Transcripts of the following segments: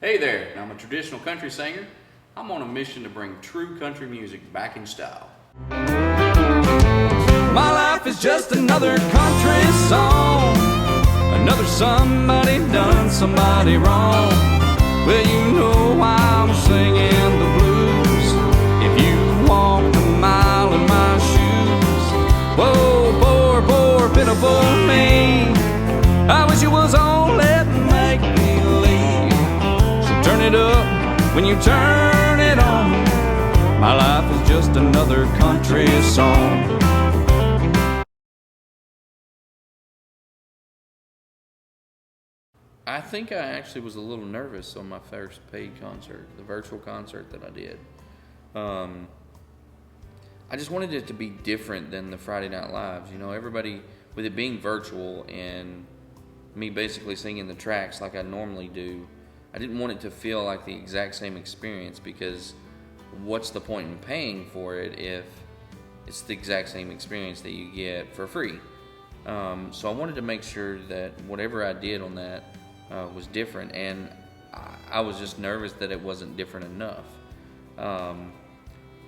Hey there, I'm a traditional country singer. I'm on a mission to bring true country music back in style. My life is just another country song, another somebody done somebody wrong. Well, you know why I'm singing the blues. If you walked a mile in my shoes, whoa, poor, pitiful me. I wish it was only make believe. So turn it up when you turn it on. My life is just another country song. I think I actually was a little nervous on my first paid concert, the virtual concert that I did. Um, I just wanted it to be different than the Friday Night Lives. You know, everybody, with it being virtual and me basically singing the tracks like I normally do, I didn't want it to feel like the exact same experience, because what's the point in paying for it if it's the exact same experience that you get for free? So I wanted to make sure that whatever I did on that was different, and I was just nervous that it wasn't different enough.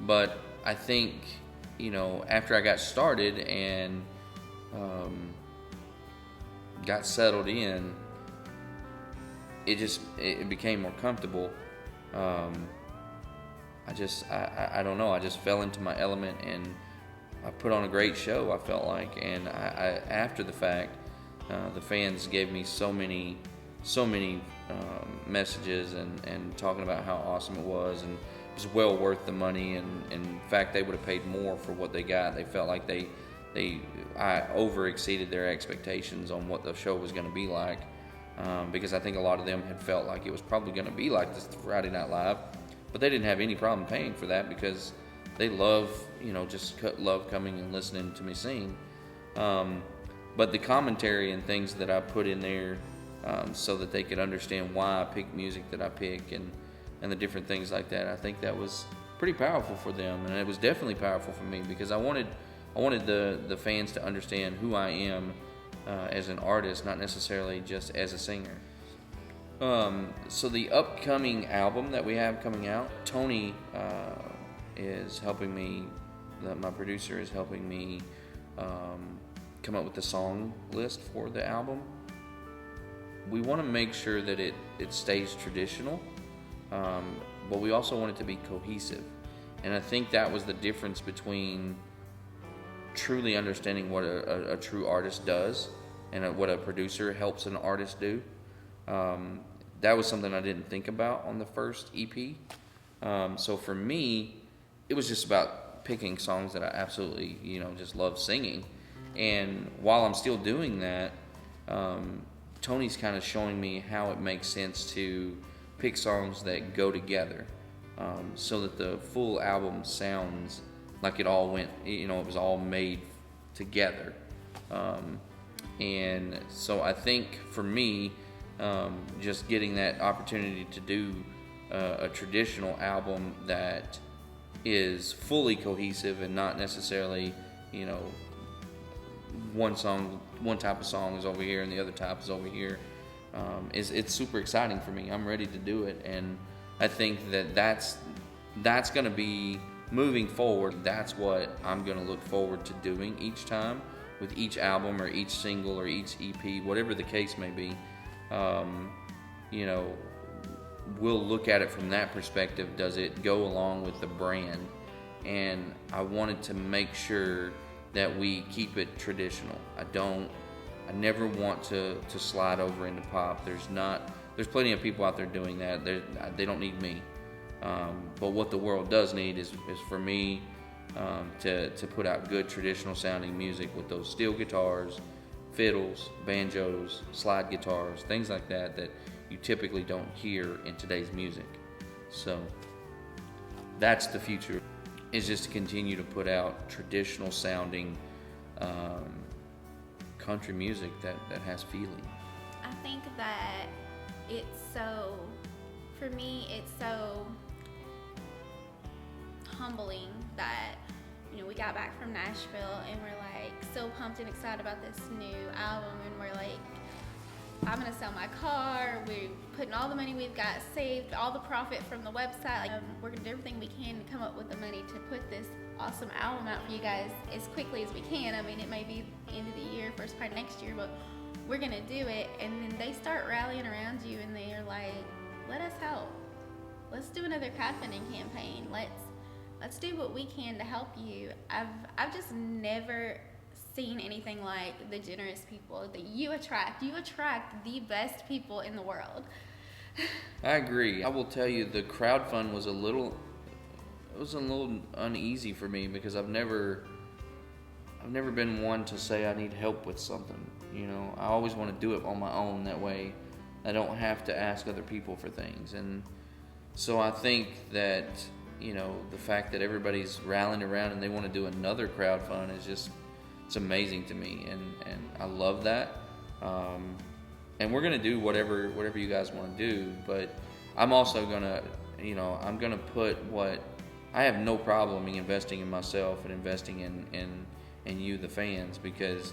But I think, you know, after I got started and got settled in, it became more comfortable. I don't know, I just fell into my element, and I put on a great show, I felt like. And after the fact, the fans gave me so many messages and talking about how awesome it was, and it was well worth the money. And in fact, they would have paid more for what they got. They felt like I over exceeded their expectations on what the show was going to be like, because I think a lot of them had felt like it was probably going to be like this Friday Night Live, but they didn't have any problem paying for that because they love, you know, love coming and listening to me sing. But the commentary and things that I put in there, so that they could understand why I pick music that I pick, and the different things like that, I think that was pretty powerful for them, and it was definitely powerful for me, because I wanted the fans to understand who I am as an artist, not necessarily just as a singer. So the upcoming album that we have coming out, Tony is helping me. My producer is helping me come up with the song list for the album. We want to make sure that it stays traditional, but we also want it to be cohesive. And I think that was the difference between truly understanding what a true artist does and what a producer helps an artist do. That was something I didn't think about on the first EP. So for me, it was just about picking songs that I absolutely, you know, just love singing. And while I'm still doing that, Tony's kind of showing me how it makes sense to pick songs that go together, so that the full album sounds like it all went, you know, it was all made together. And so I think for me, just getting that opportunity to do a traditional album that is fully cohesive and not necessarily, you know, one type of song is over here and the other type is over here, it's super exciting for me. I'm ready to do it, and I think that's going to be moving forward. That's what I'm going to look forward to doing each time with each album or each single or each EP, whatever the case may be. You know, we'll look at it from that perspective. Does it go along with the brand? And I wanted to make sure that we keep it traditional. I never want to slide over into pop. There's plenty of people out there doing that. They don't need me. But what the world does need is for me to put out good traditional sounding music with those steel guitars, fiddles, banjos, slide guitars, things like that you typically don't hear in today's music. So that's the future, is just to continue to put out traditional sounding country music that has feeling. I think that for me, it's so humbling that, you know, we got back from Nashville and we're like so pumped and excited about this new album, and we're like I'm gonna sell my car. We're putting all the money we've got saved, all the profit from the website. Like, we're gonna do everything we can to come up with the money to put this awesome album out for you guys as quickly as we can. I mean, it may be the end of the year, first part of next year, but we're gonna do it. And then they start rallying around you, and they're like, let us help. Let's do another crowdfunding campaign. Let's do what we can to help you. I've just never seen anything like the generous people that you attract. You attract the best people in the world. I agree. I will tell you, the crowdfund was a little uneasy for me because I've never been one to say I need help with something. You know, I always want to do it on my own. That way, I don't have to ask other people for things. And so I think that, you know, the fact that everybody's rallying around and they want to do another crowdfund is just, it's amazing to me, and I love that. And we're gonna do whatever you guys want to do, but I'm also gonna, you know, I'm gonna put what I have no problem in investing in myself and investing in you, the fans, because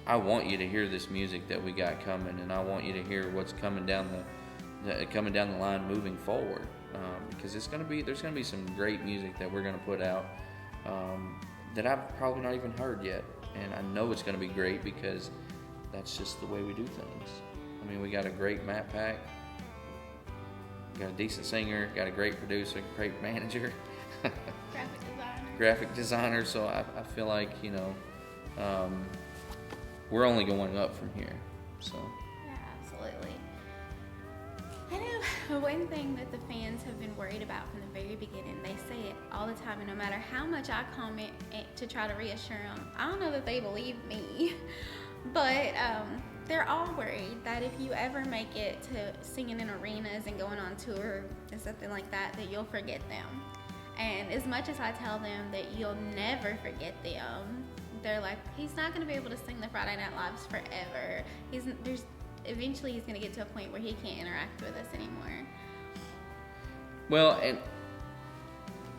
I want you to hear this music that we got coming, and I want you to hear what's coming down the line moving forward, because there's gonna be some great music that we're gonna put out. That I've probably not even heard yet, and I know it's going to be great because that's just the way we do things. I mean, we got a great Matt Pack, got a decent singer, got a great producer, great manager, graphic designer. So I feel like, you know, we're only going up from here. So Yeah, absolutely. I know one thing that the fans have been worried about from the very beginning. They say it all the time, and no matter how much I comment to try to reassure them, I don't know that they believe me. But they're all worried that if you ever make it to singing in arenas and going on tour and something like that, that you'll forget them. And as much as I tell them that you'll never forget them, they're like, he's not going to be able to sing the Friday Night Lives forever. Eventually he's going to get to a point where he can't interact with us anymore. well,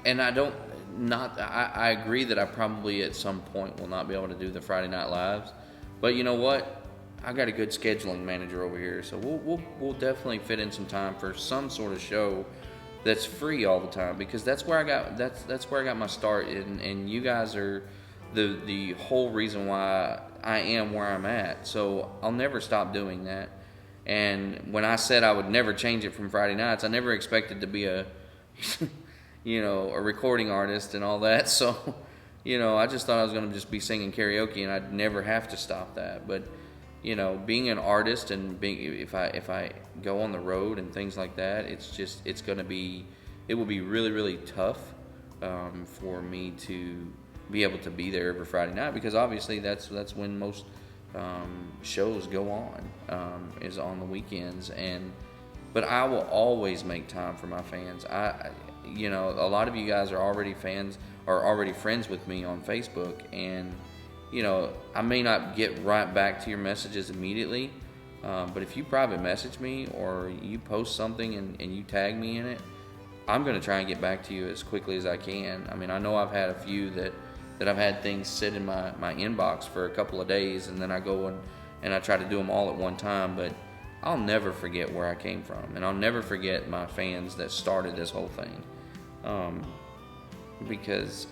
and I agree that I probably at some point will not be able to do the Friday Night Lives, but you know what? I got a good scheduling manager over here, so we'll definitely fit in some time for some sort of show that's free all the time, because that's where I got my start, and you guys are the whole reason why I am where I'm at. So I'll never stop doing that. And when I said I would never change it from Friday nights, I never expected to be a recording artist and all that. So, you know, I just thought I was going to just be singing karaoke and I'd never have to stop that. But, you know, being an artist and if I go on the road and things like that, it will be really, really tough for me to be able to be there every Friday night, because obviously that's when most shows go on, is on the weekends. But I will always make time for my fans. You know, a lot of you guys are already fans, or already friends with me on Facebook, and you know, I may not get right back to your messages immediately, but if you private message me or you post something and you tag me in it, I'm going to try and get back to you as quickly as I can. I mean, I know I've had a few that I've had things sit in my inbox for a couple of days, and then I go and I try to do them all at one time, but I'll never forget where I came from, and I'll never forget my fans that started this whole thing. Because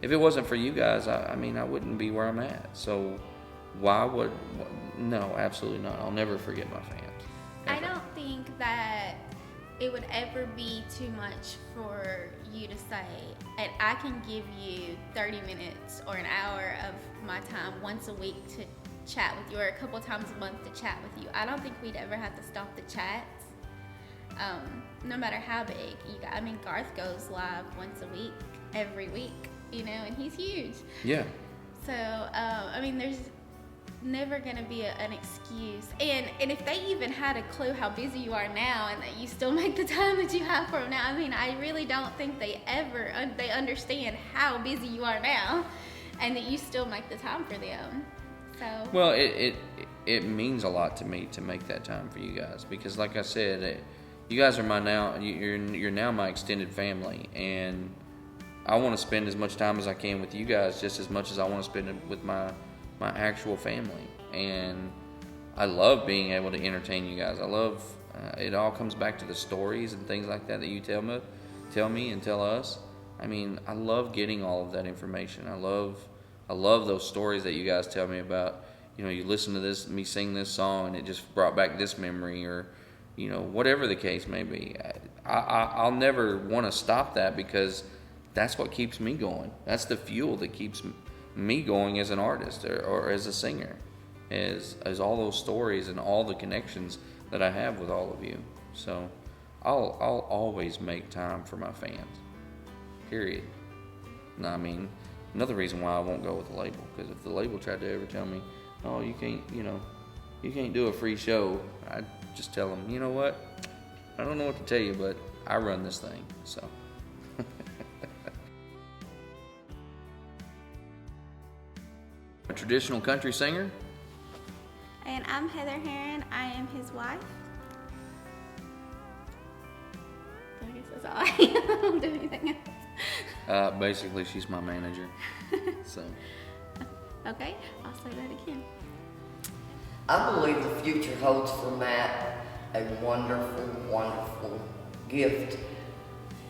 if it wasn't for you guys, I mean, I wouldn't be where I'm at. So no, absolutely not. I'll never forget my fans. Ever. I don't think that it would ever be too much for you to say, and I can give you 30 minutes or an hour of my time once a week to chat with you, or a couple times a month to chat with you. I don't think we'd ever have to stop the chats, no matter how big you got. I mean, Garth goes live once a week, every week, you know, and he's huge. Yeah. So, I mean, there's never going to be an excuse. And if they even had a clue how busy you are now and that you still make the time that you have for them now, I mean, I really don't think they understand how busy you are now and that you still make the time for them. So. Well, it means a lot to me to make that time for you guys, because like I said, you guys are you're now my extended family, and I want to spend as much time as I can with you guys, just as much as I want to spend it with my actual family. And I love being able to entertain you guys. I love it. All comes back to the stories and things like that you tell me and tell us. I mean, I love getting all of that information. I love those stories that you guys tell me about. You know, you listen to me sing this song and it just brought back this memory, or you know, whatever the case may be. I'll never want to stop that, because that's what keeps me going. That's the fuel that keeps me going as an artist or as a singer, is all those stories and all the connections that I have with all of you. So I'll always make time for my fans, period. No, I mean, another reason why I won't go with the label, because if the label tried to ever tell me, oh, you can't do a free show, I'd just tell them, you know what, I don't know what to tell you, but I run this thing, so. A traditional country singer. And I'm Heather Heron. I am his wife. I guess that's all I don't do anything else. Basically, she's my manager, so. Okay, I'll say that again. I believe the future holds for Matt a wonderful, wonderful gift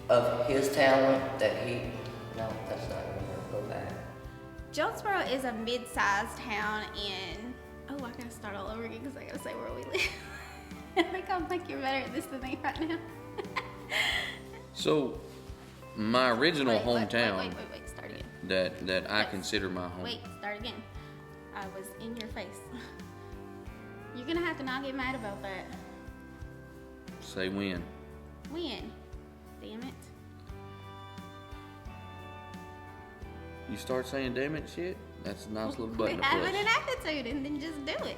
of his talent that no, that's not going to go back. Jonesboro is a mid-sized town in, I gotta start all over again because I gotta say where we live. I think I'm like you're better at this than me right now. So, my original hometown Wait, start again. that I consider my home. Wait, start again. I was in your face. You're gonna have to not get mad about that. Say when. When? Damn it. You start saying damn it shit, that's a nice little button to Have push. an attitude and then just do it.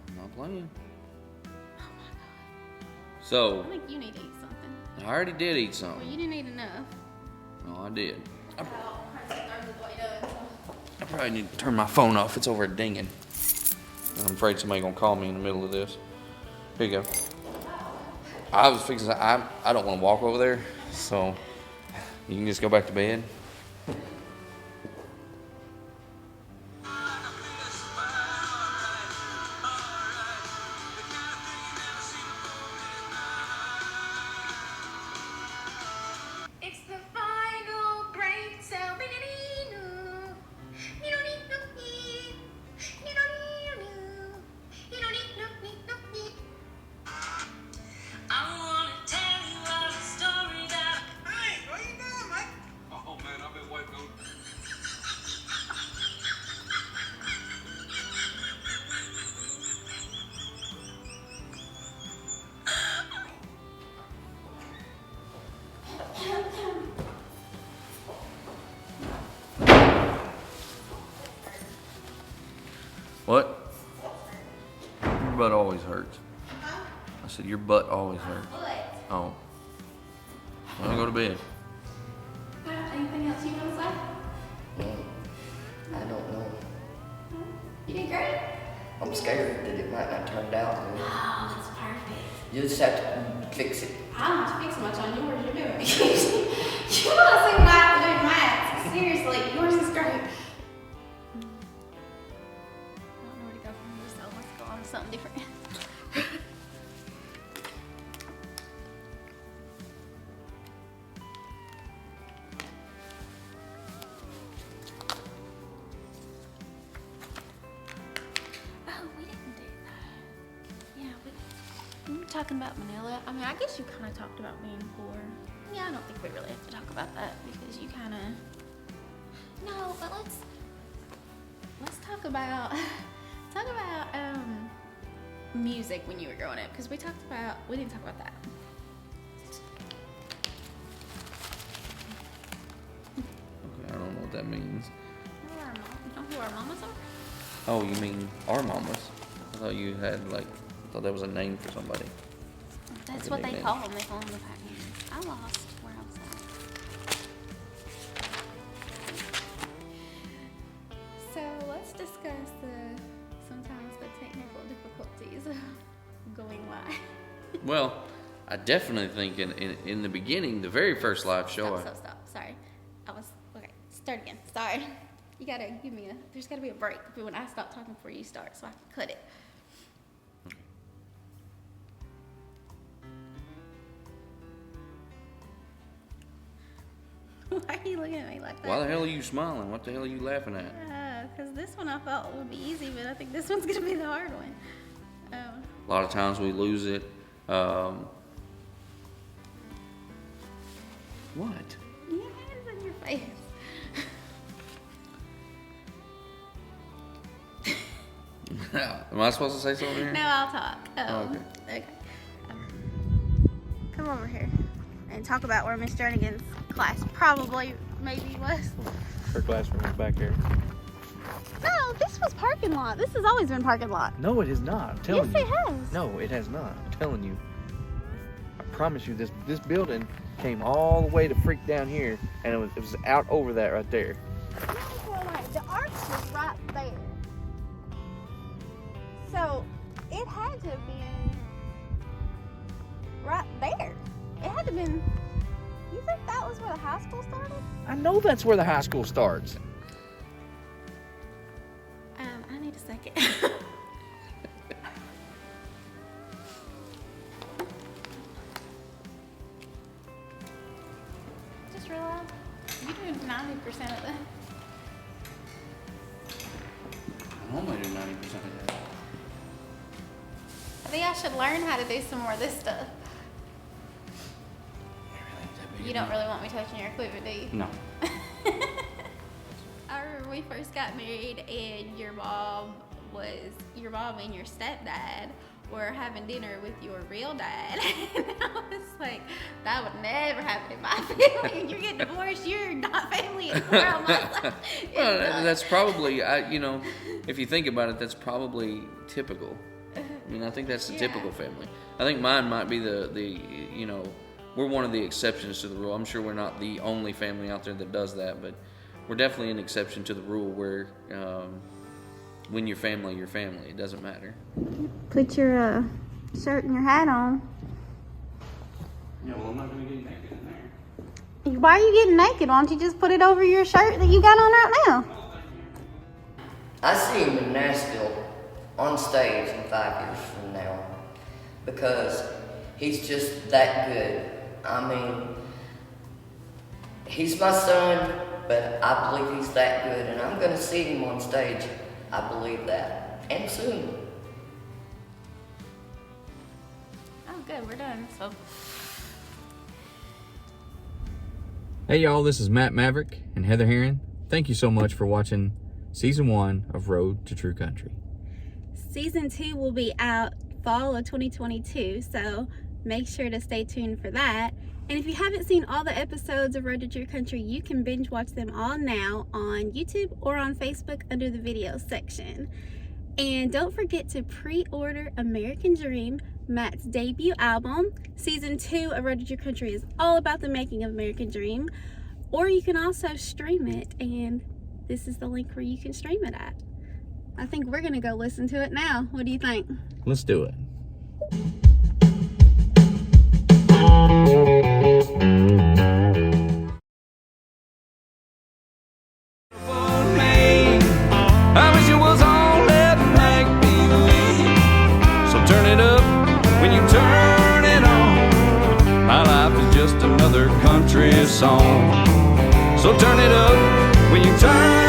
I'm not playing. Oh my god. So, I think you need to eat something. I already did eat Well, something. you didn't eat enough. No, I did. Oh, I probably need to turn my phone off. It's over dinging. I'm afraid somebody's gonna call me in the middle of this. Here you go. I was fixing. I don't want to walk over there, so you can just go back to bed. It's the final breakdown. You don't need no need. You don't need no. You don't need no. I wanna tell you a story that. Hey, what you doing, Mike? Oh man, I've been waiting on. What? Your butt always hurts. I said your butt always hurts. Oh. I'm gonna go to bed. Anything else you want to say? I don't know. You did great. I'm scared that it might not turn out good. Oh, that's perfect. You just have to fix it. I don't have to fix much on yours. You're doing it. You want to see what I have to do in math. Seriously, yours is great. I don't know where to go from here, so let's go on to something different. Oh, we didn't do that. Yeah, we were talking about Manila. I mean, I guess you kind of talked about being poor. Yeah, I don't think we really have to talk about that because you kind of. No, but let's talk about music when you were growing up because we didn't talk about that. Okay, I don't know what that means. You know who our mamas are? Oh, you mean our mamas? I thought you had I thought that was a name for somebody. That's Like a what they nickname. call them. They call them the pioneers. I lost where I was at. So let's discuss sometimes the technical difficulties of going live. Well, I definitely think in the beginning, the very first live show, Stop. Sorry. Okay. Start again. Sorry. You gotta give me there's gotta be a break when I stop talking before you start so I can cut it. Why are you looking at me like that? Why the hell are you smiling? What the hell are you laughing at? Because this one I thought would be easy, but I think this one's gonna be the hard one. A lot of times we lose it. What? Your hands in your face. Am I supposed to say something here? No, I'll talk. Okay. Okay. Come over here and talk about where Miss Jernigan's class maybe was. Her classroom is back here. No, this was parking lot. This has always been parking lot. No, it is not. I'm telling Yes, you. it has. No, it has not. I'm telling you. I promise you, this building came all the way to freak down here, and it was out over that right there. The arch was right there. So it had to have been right there. It had to have been. You think that was where the high school started? I know that's where the high school starts. I need a second. Just realized you do 90% of that. I normally do 90% of that. I think I should learn how to do some more of this stuff. You don't really want me touching your equipment, do you? No. I remember we first got married and your mom and your stepdad were having dinner with your real dad. And I was like, that would never happen in my family. You're getting divorced, you're not family anymore on my side. Well, that's probably, if you think about it, that's probably typical. I mean, I think that's the typical family. I think mine might be we're one of the exceptions to the rule. I'm sure we're not the only family out there that does that, but we're definitely an exception to the rule where when you're family, you're family. It doesn't matter. Put your shirt and your hat on. Yeah, well, I'm not going to get naked in there. Why are you getting naked? Why don't you just put it over your shirt that you got on right now? I see him in Nashville on stage in 5 years from now because he's just that good. I mean, he's my son, but I believe he's that good, and I'm going to see him on stage. I believe that, and soon. Oh, good. We're done. So. Hey y'all, this is Matt Maverick and Heather Heron. Thank you so much for watching Season 1 of Road to True Country. Season 2 will be out fall of 2022, so make sure to stay tuned for that. And if you haven't seen all the episodes of Road to True Country, you can binge watch them all now on YouTube or on Facebook under the video section. And don't forget to pre-order American Dream, Matt's debut album. Season 2 of Road to True Country is all about the making of American Dream. Or you can also stream it, and this is the link where you can stream it at. I think we're gonna go listen to it now. What do you think? Let's do it. I wish it was all that make believe. So turn it up when you turn it on. My life is just another country song. So turn it up when you turn